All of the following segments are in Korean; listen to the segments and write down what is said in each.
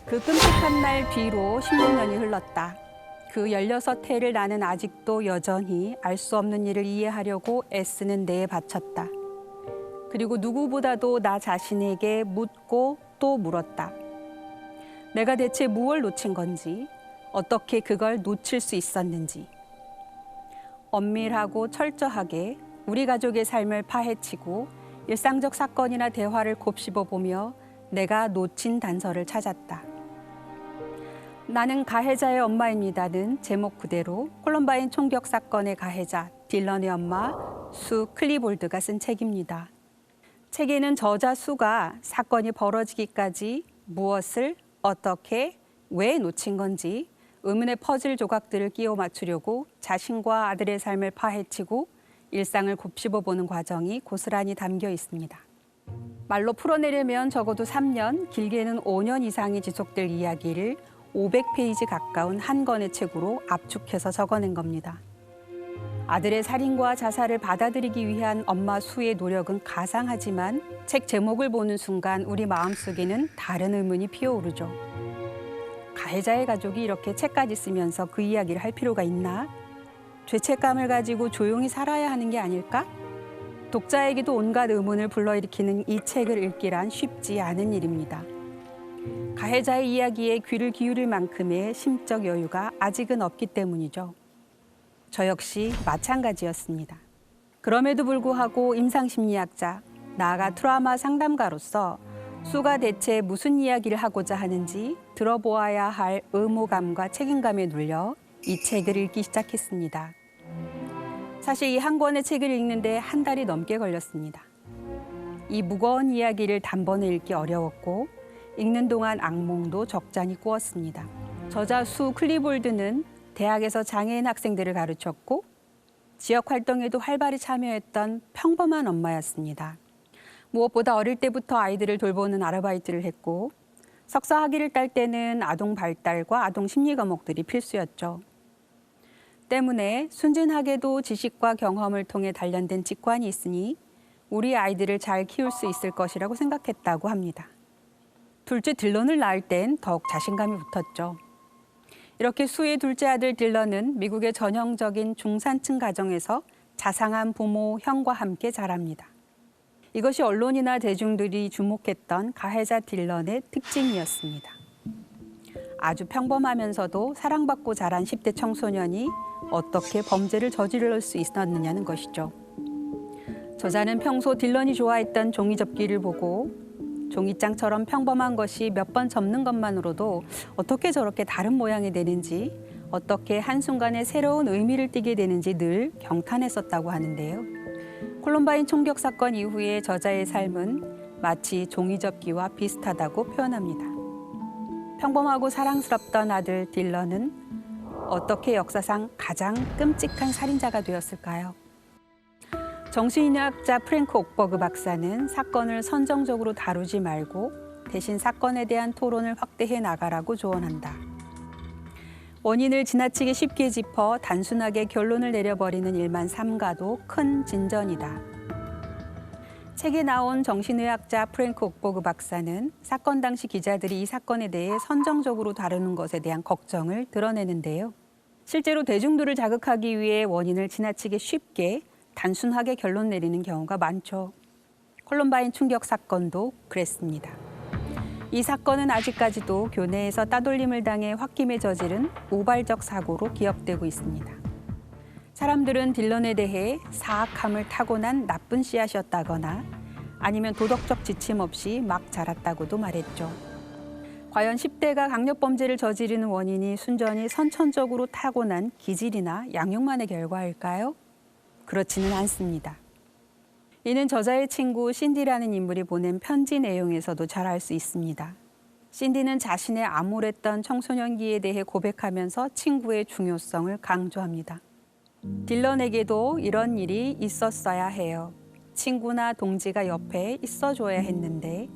그 끔찍한 날 뒤로 16년이 흘렀다. 그 16해를 나는 아직도 여전히 알 수 없는 일을 이해하려고 애쓰는 데에 바쳤다. 그리고 누구보다도 나 자신에게 묻고 또 물었다. 내가 대체 무엇을 놓친 건지, 어떻게 그걸 놓칠 수 있었는지. 엄밀하고 철저하게 우리 가족의 삶을 파헤치고 일상적 사건이나 대화를 곱씹어 보며 내가 놓친 단서를 찾았다. 나는 가해자의 엄마입니다는 제목 그대로 콜럼바인 총격 사건의 가해자 딜런의 엄마 수 클리볼드가 쓴 책입니다. 책에는 저자 수가 사건이 벌어지기까지 무엇을 어떻게 왜 놓친 건지 의문의 퍼즐 조각들을 끼워 맞추려고 자신과 아들의 삶을 파헤치고 일상을 곱씹어 보는 과정이 고스란히 담겨 있습니다. 말로 풀어내려면 적어도 3년, 길게는 5년 이상이 지속될 이야기를 500페이지 가까운 한 권의 책으로 압축해서 적어낸 겁니다. 아들의 살인과 자살을 받아들이기 위한 엄마 수의 노력은 가상하지만 책 제목을 보는 순간 우리 마음속에는 다른 의문이 피어오르죠. 가해자의 가족이 이렇게 책까지 쓰면서 그 이야기를 할 필요가 있나? 죄책감을 가지고 조용히 살아야 하는 게 아닐까? 독자에게도 온갖 의문을 불러일으키는 이 책을 읽기란 쉽지 않은 일입니다. 가해자의 이야기에 귀를 기울일 만큼의 심적 여유가 아직은 없기 때문이죠. 저 역시 마찬가지였습니다. 그럼에도 불구하고 임상심리학자, 나아가 트라우마 상담가로서 수가 대체 무슨 이야기를 하고자 하는지 들어보아야 할 의무감과 책임감에 눌려 이 책을 읽기 시작했습니다. 사실 이 한 권의 책을 읽는데 한 달이 넘게 걸렸습니다. 이 무거운 이야기를 단번에 읽기 어려웠고 읽는 동안 악몽도 적잖이 꾸었습니다. 저자 수 클리볼드는 대학에서 장애인 학생들을 가르쳤고 지역 활동에도 활발히 참여했던 평범한 엄마였습니다. 무엇보다 어릴 때부터 아이들을 돌보는 아르바이트를 했고 석사 학위를 딸 때는 아동 발달과 아동 심리 과목들이 필수였죠. 때문에 순진하게도 지식과 경험을 통해 단련된 직관이 있으니 우리 아이들을 잘 키울 수 있을 것이라고 생각했다고 합니다. 둘째 딜런을 낳을 땐 더욱 자신감이 붙었죠. 이렇게 수의 둘째 아들 딜런은 미국의 전형적인 중산층 가정에서 자상한 부모, 형과 함께 자랍니다. 이것이 언론이나 대중들이 주목했던 가해자 딜런의 특징이었습니다. 아주 평범하면서도 사랑받고 자란 10대 청소년이 어떻게 범죄를 저지를 수 있었느냐는 것이죠. 저자는 평소 딜런이 좋아했던 종이접기를 보고 종이장처럼 평범한 것이 몇 번 접는 것만으로도 어떻게 저렇게 다른 모양이 되는지, 어떻게 한순간에 새로운 의미를 띠게 되는지 늘 경탄했었다고 하는데요. 콜럼바인 총격 사건 이후에 저자의 삶은 마치 종이접기와 비슷하다고 표현합니다. 평범하고 사랑스럽던 아들 딜런은 어떻게 역사상 가장 끔찍한 살인자가 되었을까요? 정신의학자 프랭크 옥버그 박사는 사건을 선정적으로 다루지 말고 대신 사건에 대한 토론을 확대해 나가라고 조언한다. 원인을 지나치게 쉽게 짚어 단순하게 결론을 내려버리는 일만 삼가도 큰 진전이다. 책에 나온 정신의학자 프랭크 옥버그 박사는 사건 당시 기자들이 이 사건에 대해 선정적으로 다루는 것에 대한 걱정을 드러내는데요. 실제로 대중들을 자극하기 위해 원인을 지나치게 쉽게 단순하게 결론 내리는 경우가 많죠. 콜럼바인 총격 사건도 그랬습니다. 이 사건은 아직까지도 교내에서 따돌림을 당해 홧김에 저지른 우발적 사고로 기억되고 있습니다. 사람들은 딜런에 대해 사악함을 타고난 나쁜 씨앗이었다거나 아니면 도덕적 지침 없이 막 자랐다고도 말했죠. 과연 10대가 강력범죄를 저지르는 원인이 순전히 선천적으로 타고난 기질이나 양육만의 결과일까요? 그렇지는 않습니다. 이는 저자의 친구 신디라는 인물이 보낸 편지 내용에서도 잘 알 수 있습니다. 신디는 자신의 암울했던 청소년기에 대해 고백하면서 친구의 중요성을 강조합니다. 딜런에게도 이런 일이 있었어야 해요. 친구나 동지가 옆에 있어줘야 했는데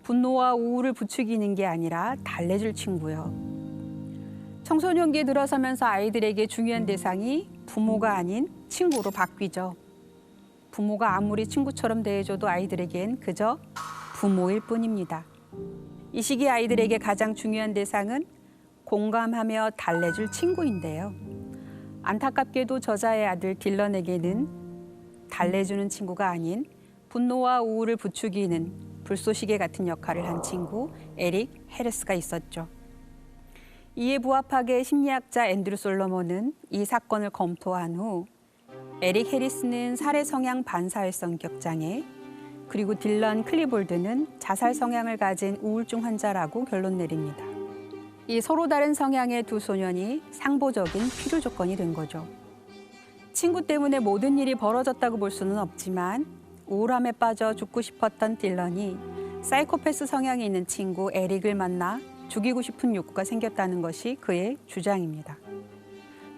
분노와 우울을 부추기는 게 아니라 달래줄 친구요. 청소년기에 들어서면서 아이들에게 중요한 대상이 부모가 아닌 친구로 바뀌죠. 부모가 아무리 친구처럼 대해줘도 아이들에겐 그저 부모일 뿐입니다. 이 시기 아이들에게 가장 중요한 대상은 공감하며 달래줄 친구인데요. 안타깝게도 저자의 아들 딜런에게는 달래주는 친구가 아닌 분노와 우울을 부추기는 불쏘시개 같은 역할을 한 친구 에릭 해리스가 있었죠. 이에 부합하게 심리학자 앤드류 솔로몬은 이 사건을 검토한 후 에릭 해리스는 살해 성향 반사회성 성격장애, 그리고 딜런 클리볼드는 자살 성향을 가진 우울증 환자라고 결론 내립니다. 이 서로 다른 성향의 두 소년이 상보적인 필요 조건이 된 거죠. 친구 때문에 모든 일이 벌어졌다고 볼 수는 없지만 우울함에 빠져 죽고 싶었던 딜런이 사이코패스 성향이 있는 친구 에릭을 만나 죽이고 싶은 욕구가 생겼다는 것이 그의 주장입니다.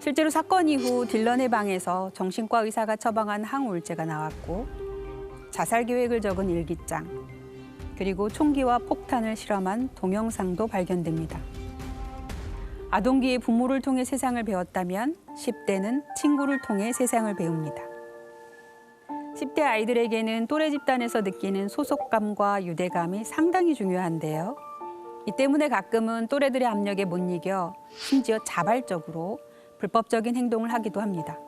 실제로 사건 이후 딜런의 방에서 정신과 의사가 처방한 항우울제가 나왔고 자살 계획을 적은 일기장, 그리고 총기와 폭탄을 실험한 동영상도 발견됩니다. 아동기에 부모를 통해 세상을 배웠다면 10대는 친구를 통해 세상을 배웁니다. 10대 아이들에게는 또래 집단에서 느끼는 소속감과 유대감이 상당히 중요한데요. 이 때문에 가끔은 또래들의 압력에 못 이겨 심지어 자발적으로 불법적인 행동을 하기도 합니다.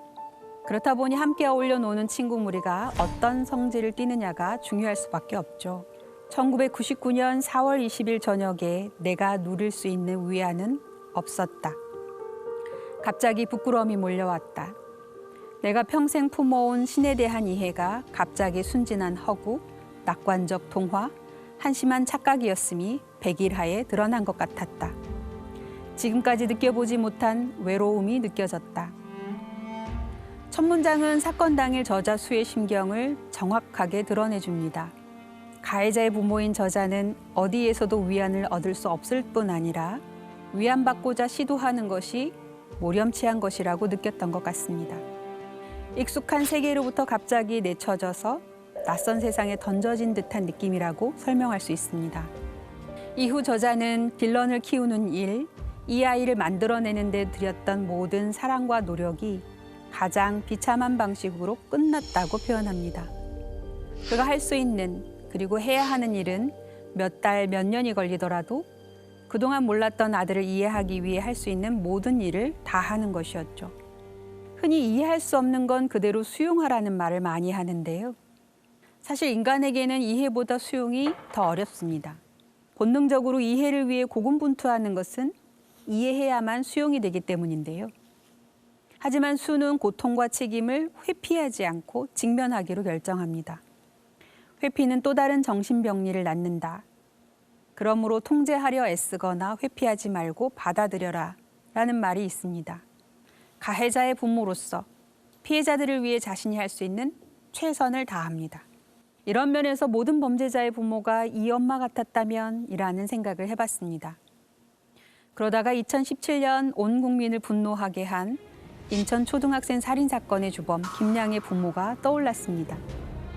그렇다 보니 함께 어울려 노는 친구 무리가 어떤 성질을 띠느냐가 중요할 수밖에 없죠. 1999년 4월 20일 저녁에 내가 누릴 수 있는 위안은 없었다. 갑자기 부끄러움이 몰려왔다. 내가 평생 품어온 신에 대한 이해가 갑자기 순진한 허구, 낙관적 동화, 한심한 착각이었음이 백일하에 드러난 것 같았다. 지금까지 느껴보지 못한 외로움이 느껴졌다. 첫 문장은 사건 당일 저자 수의 심경을 정확하게 드러내줍니다. 가해자의 부모인 저자는 어디에서도 위안을 얻을 수 없을 뿐 아니라 위안받고자 시도하는 것이 모렴치한 것이라고 느꼈던 것 같습니다. 익숙한 세계로부터 갑자기 내쳐져서 낯선 세상에 던져진 듯한 느낌이라고 설명할 수 있습니다. 이후 저자는 딜런을 키우는 일, 이 아이를 만들어내는 데 들였던 모든 사랑과 노력이 가장 비참한 방식으로 끝났다고 표현합니다. 그가 할 수 있는, 그리고 해야 하는 일은 몇 달, 몇 년이 걸리더라도 그동안 몰랐던 아들을 이해하기 위해 할 수 있는 모든 일을 다 하는 것이었죠. 흔히 이해할 수 없는 건 그대로 수용하라는 말을 많이 하는데요. 사실 인간에게는 이해보다 수용이 더 어렵습니다. 본능적으로 이해를 위해 고군분투하는 것은 이해해야만 수용이 되기 때문인데요. 하지만 수는 고통과 책임을 회피하지 않고 직면하기로 결정합니다. 회피는 또 다른 정신병리를 낳는다. 그러므로 통제하려 애쓰거나 회피하지 말고 받아들여라 라는 말이 있습니다. 가해자의 부모로서 피해자들을 위해 자신이 할 수 있는 최선을 다합니다. 이런 면에서 모든 범죄자의 부모가 이 엄마 같았다면 이라는 생각을 해봤습니다. 그러다가 2017년 온 국민을 분노하게 한 인천 초등학생 살인사건의 주범 김양의 부모가 떠올랐습니다.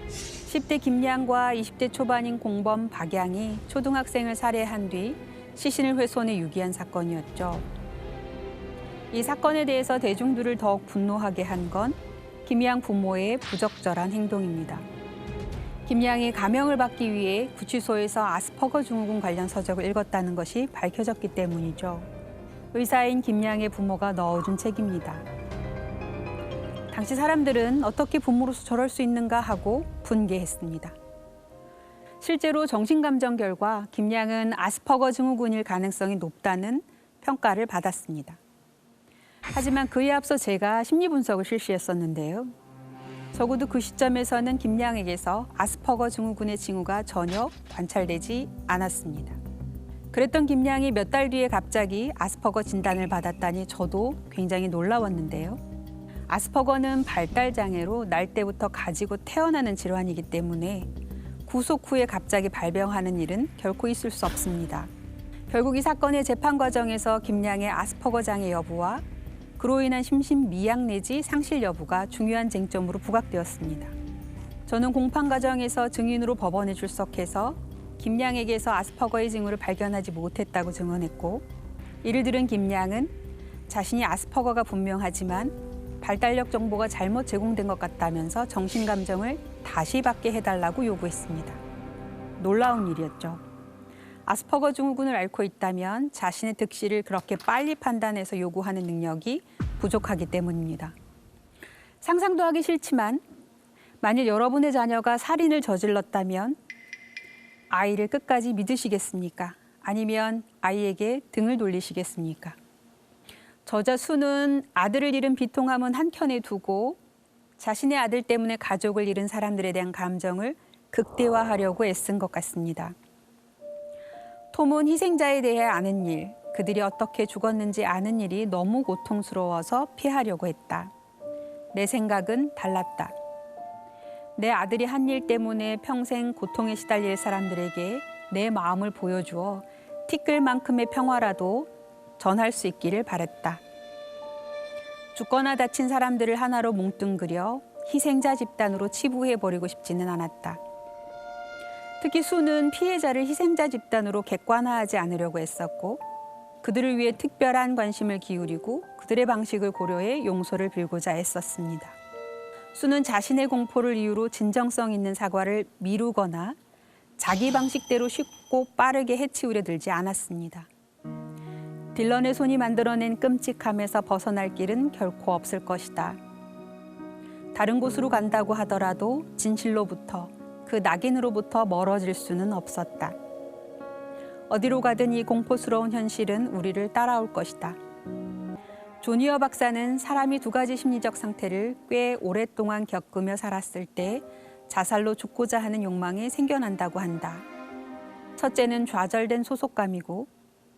10대 김양과 20대 초반인 공범 박양이 초등학생을 살해한 뒤 시신을 훼손해 유기한 사건이었죠. 이 사건에 대해서 대중들을 더욱 분노하게 한 건 김양 부모의 부적절한 행동입니다. 김양이 감형을 받기 위해 구치소에서 아스퍼거 증후군 관련 서적을 읽었다는 것이 밝혀졌기 때문이죠. 의사인 김양의 부모가 넣어준 책입니다. 당시 사람들은 어떻게 부모로서 저럴 수 있는가 하고 분개했습니다. 실제로 정신감정 결과 김양은 아스퍼거 증후군일 가능성이 높다는 평가를 받았습니다. 하지만 그에 앞서 제가 심리분석을 실시했었는데요. 적어도 그 시점에서는 김양에게서 아스퍼거 증후군의 징후가 전혀 관찰되지 않았습니다. 그랬던 김양이 몇 달 뒤에 갑자기 아스퍼거 진단을 받았다니 저도 굉장히 놀라웠는데요. 아스퍼거는 발달장애로 날 때부터 가지고 태어나는 질환이기 때문에 구속 후에 갑자기 발병하는 일은 결코 있을 수 없습니다. 결국 이 사건의 재판 과정에서 김양의 아스퍼거 장애 여부와 그로 인한 심신미약 내지 상실 여부가 중요한 쟁점으로 부각되었습니다. 저는 공판 과정에서 증인으로 법원에 출석해서 김양에게서 아스퍼거의 징후를 발견하지 못했다고 증언했고, 이를 들은 김양은 자신이 아스퍼거가 분명하지만 발달력 정보가 잘못 제공된 것 같다면서 정신감정을 다시 받게 해달라고 요구했습니다. 놀라운 일이었죠. 아스퍼거 증후군을 앓고 있다면 자신의 득실을 그렇게 빨리 판단해서 요구하는 능력이 부족하기 때문입니다. 상상도 하기 싫지만 만일 여러분의 자녀가 살인을 저질렀다면 아이를 끝까지 믿으시겠습니까? 아니면 아이에게 등을 돌리시겠습니까? 저자 수는 아들을 잃은 비통함은 한켠에 두고 자신의 아들 때문에 가족을 잃은 사람들에 대한 감정을 극대화하려고 애쓴 것 같습니다. 톰은 희생자에 대해 아는 일, 그들이 어떻게 죽었는지 아는 일이 너무 고통스러워서 피하려고 했다. 내 생각은 달랐다. 내 아들이 한 일 때문에 평생 고통에 시달릴 사람들에게 내 마음을 보여주어 티끌만큼의 평화라도 전할 수 있기를 바랬다. 죽거나 다친 사람들을 하나로 뭉뚱그려 희생자 집단으로 치부해버리고 싶지는 않았다. 특히 수는 피해자를 희생자 집단으로 객관화하지 않으려고 애썼고 그들을 위해 특별한 관심을 기울이고 그들의 방식을 고려해 용서를 빌고자 애썼습니다. 수는 자신의 공포를 이유로 진정성 있는 사과를 미루거나 자기 방식대로 쉽고 빠르게 해치우려 들지 않았습니다. 딜런의 손이 만들어낸 끔찍함에서 벗어날 길은 결코 없을 것이다. 다른 곳으로 간다고 하더라도 진실로부터 그 낙인으로부터 멀어질 수는 없었다. 어디로 가든 이 공포스러운 현실은 우리를 따라올 것이다. 조니어 박사는 사람이 두 가지 심리적 상태를 꽤 오랫동안 겪으며 살았을 때 자살로 죽고자 하는 욕망이 생겨난다고 한다. 첫째는 좌절된 소속감이고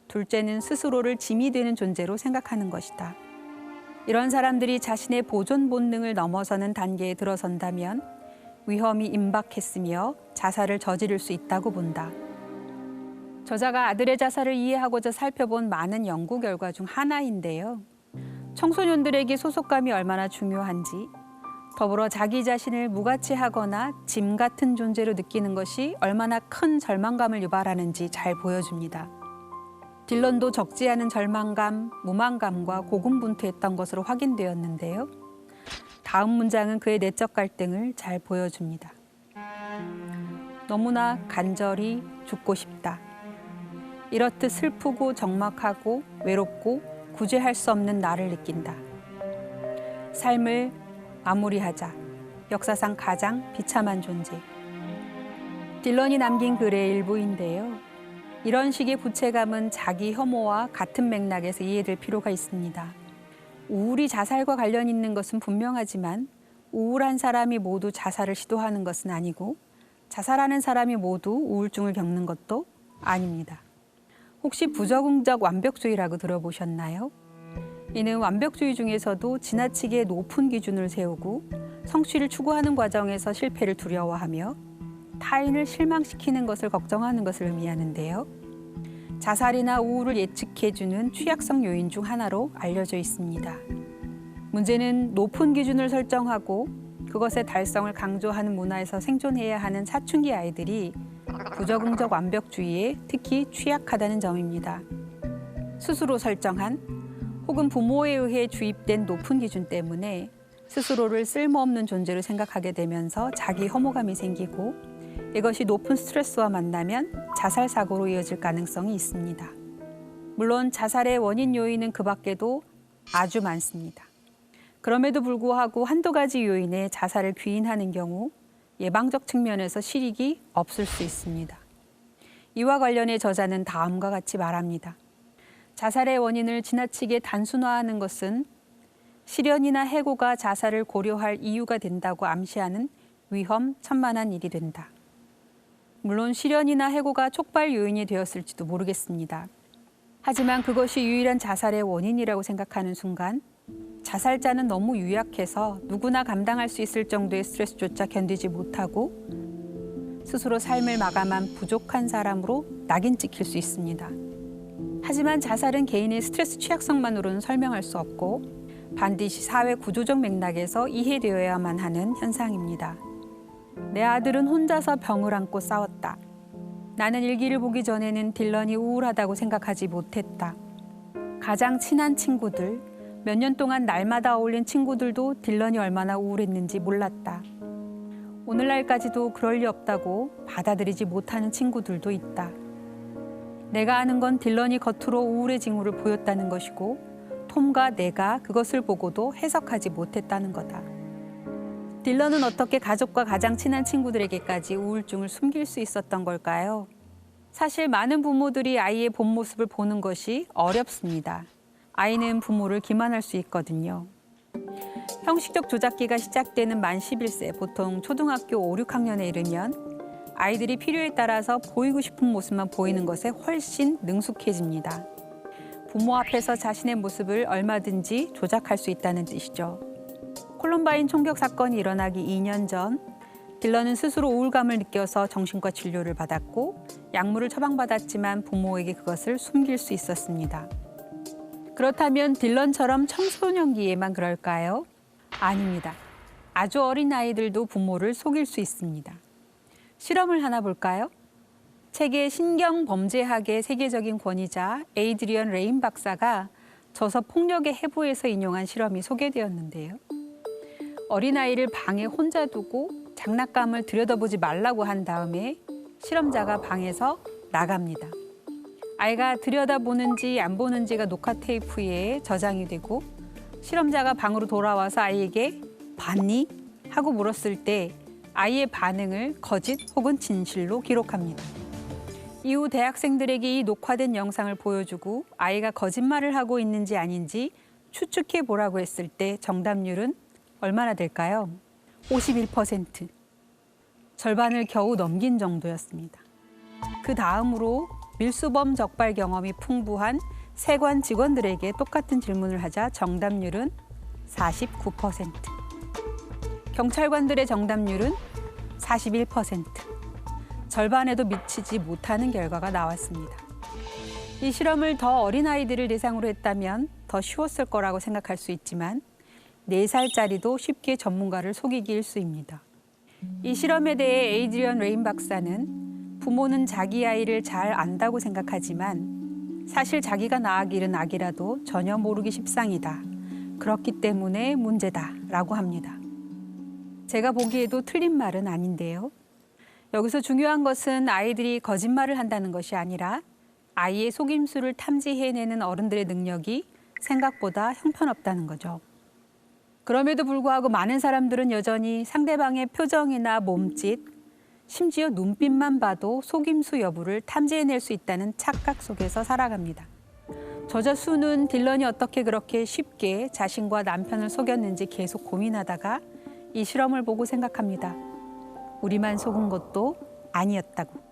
둘째는 스스로를 짐이 되는 존재로 생각하는 것이다. 이런 사람들이 자신의 보존 본능을 넘어서는 단계에 들어선다면 위험이 임박했으며 자살을 저지를 수 있다고 본다. 저자가 아들의 자살을 이해하고자 살펴본 많은 연구 결과 중 하나인데요. 청소년들에게 소속감이 얼마나 중요한지, 더불어 자기 자신을 무가치하거나 짐 같은 존재로 느끼는 것이 얼마나 큰 절망감을 유발하는지 잘 보여줍니다. 딜런도 적지 않은 절망감, 무망감과 고군분투했던 것으로 확인되었는데요. 다음 문장은 그의 내적 갈등을 잘 보여줍니다. 너무나 간절히 죽고 싶다. 이렇듯 슬프고 적막하고 외롭고 구제할 수 없는 나를 느낀다. 삶을 마무리하자. 역사상 가장 비참한 존재. 딜런이 남긴 글의 일부인데요. 이런 식의 부채감은 자기 혐오와 같은 맥락에서 이해될 필요가 있습니다. 우울이 자살과 관련 있는 것은 분명하지만 우울한 사람이 모두 자살을 시도하는 것은 아니고 자살하는 사람이 모두 우울증을 겪는 것도 아닙니다. 혹시 부적응적 완벽주의라고 들어보셨나요? 이는 완벽주의 중에서도 지나치게 높은 기준을 세우고 성취를 추구하는 과정에서 실패를 두려워하며 타인을 실망시키는 것을 걱정하는 것을 의미하는데요. 자살이나 우울을 예측해주는 취약성 요인 중 하나로 알려져 있습니다. 문제는 높은 기준을 설정하고 그것의 달성을 강조하는 문화에서 생존해야 하는 사춘기 아이들이 부적응적 완벽주의에 특히 취약하다는 점입니다. 스스로 설정한 혹은 부모에 의해 주입된 높은 기준 때문에 스스로를 쓸모없는 존재로 생각하게 되면서 자기 혐오감이 생기고 이것이 높은 스트레스와 만나면 자살 사고로 이어질 가능성이 있습니다. 물론 자살의 원인 요인은 그 밖에도 아주 많습니다. 그럼에도 불구하고 한두 가지 요인에 자살을 귀인하는 경우 예방적 측면에서 실익이 없을 수 있습니다. 이와 관련해 저자는 다음과 같이 말합니다. 자살의 원인을 지나치게 단순화하는 것은 실연이나 해고가 자살을 고려할 이유가 된다고 암시하는 위험천만한 일이 된다. 물론 실연이나 해고가 촉발 요인이 되었을지도 모르겠습니다. 하지만 그것이 유일한 자살의 원인이라고 생각하는 순간 자살자는 너무 유약해서 누구나 감당할 수 있을 정도의 스트레스조차 견디지 못하고 스스로 삶을 마감한 부족한 사람으로 낙인 찍힐 수 있습니다. 하지만 자살은 개인의 스트레스 취약성만으로는 설명할 수 없고 반드시 사회 구조적 맥락에서 이해되어야만 하는 현상입니다. 내 아들은 혼자서 병을 안고 싸웠다. 나는 일기를 보기 전에는 딜런이 우울하다고 생각하지 못했다. 가장 친한 친구들, 몇 년 동안 날마다 어울린 친구들도 딜런이 얼마나 우울했는지 몰랐다. 오늘날까지도 그럴 리 없다고 받아들이지 못하는 친구들도 있다. 내가 아는 건 딜런이 겉으로 우울의 징후를 보였다는 것이고 톰과 내가 그것을 보고도 해석하지 못했다는 거다. 딜런은 어떻게 가족과 가장 친한 친구들에게까지 우울증을 숨길 수 있었던 걸까요? 사실 많은 부모들이 아이의 본 모습을 보는 것이 어렵습니다. 아이는 부모를 기만할 수 있거든요. 형식적 조작기가 시작되는 만 11세, 보통 초등학교 5, 6학년에 이르면 아이들이 필요에 따라서 보이고 싶은 모습만 보이는 것에 훨씬 능숙해집니다. 부모 앞에서 자신의 모습을 얼마든지 조작할 수 있다는 뜻이죠. 콜럼바인 총격 사건이 일어나기 2년 전 딜런은 스스로 우울감을 느껴서 정신과 진료를 받았고 약물을 처방받았지만 부모에게 그것을 숨길 수 있었습니다. 그렇다면 딜런처럼 청소년기에만 그럴까요? 아닙니다. 아주 어린 아이들도 부모를 속일 수 있습니다. 실험을 하나 볼까요? 책의 신경범죄학의 세계적인 권위자 에이드리언 레인 박사가 저서 폭력의 해부에서 인용한 실험이 소개되었는데요. 어린아이를 방에 혼자 두고 장난감을 들여다보지 말라고 한 다음에 실험자가 방에서 나갑니다. 아이가 들여다보는지 안 보는지가 녹화 테이프에 저장이 되고 실험자가 방으로 돌아와서 아이에게 봤니? 하고 물었을 때 아이의 반응을 거짓 혹은 진실로 기록합니다. 이후 대학생들에게 이 녹화된 영상을 보여주고 아이가 거짓말을 하고 있는지 아닌지 추측해 보라고 했을 때 정답률은 얼마나 될까요? 51%. 절반을 겨우 넘긴 정도였습니다. 그 다음으로 밀수범 적발 경험이 풍부한 세관 직원들에게 똑같은 질문을 하자 정답률은 49%. 경찰관들의 정답률은 41%. 절반에도 미치지 못하는 결과가 나왔습니다. 이 실험을 더 어린아이들을 대상으로 했다면 더 쉬웠을 거라고 생각할 수 있지만 4살짜리도 쉽게 전문가를 속이기 일쑤입니다. 이 실험에 대해 에이드리언 레인 박사는 부모는 자기 아이를 잘 안다고 생각하지만 사실 자기가 낳아기른 아기라도 전혀 모르기 십상이다. 그렇기 때문에 문제다라고 합니다. 제가 보기에도 틀린 말은 아닌데요. 여기서 중요한 것은 아이들이 거짓말을 한다는 것이 아니라 아이의 속임수를 탐지해내는 어른들의 능력이 생각보다 형편없다는 거죠. 그럼에도 불구하고 많은 사람들은 여전히 상대방의 표정이나 몸짓, 심지어 눈빛만 봐도 속임수 여부를 탐지해낼 수 있다는 착각 속에서 살아갑니다. 저자 수는 딜런이 어떻게 그렇게 쉽게 자신과 남편을 속였는지 계속 고민하다가 이 실험을 보고 생각합니다. 우리만 속은 것도 아니었다고.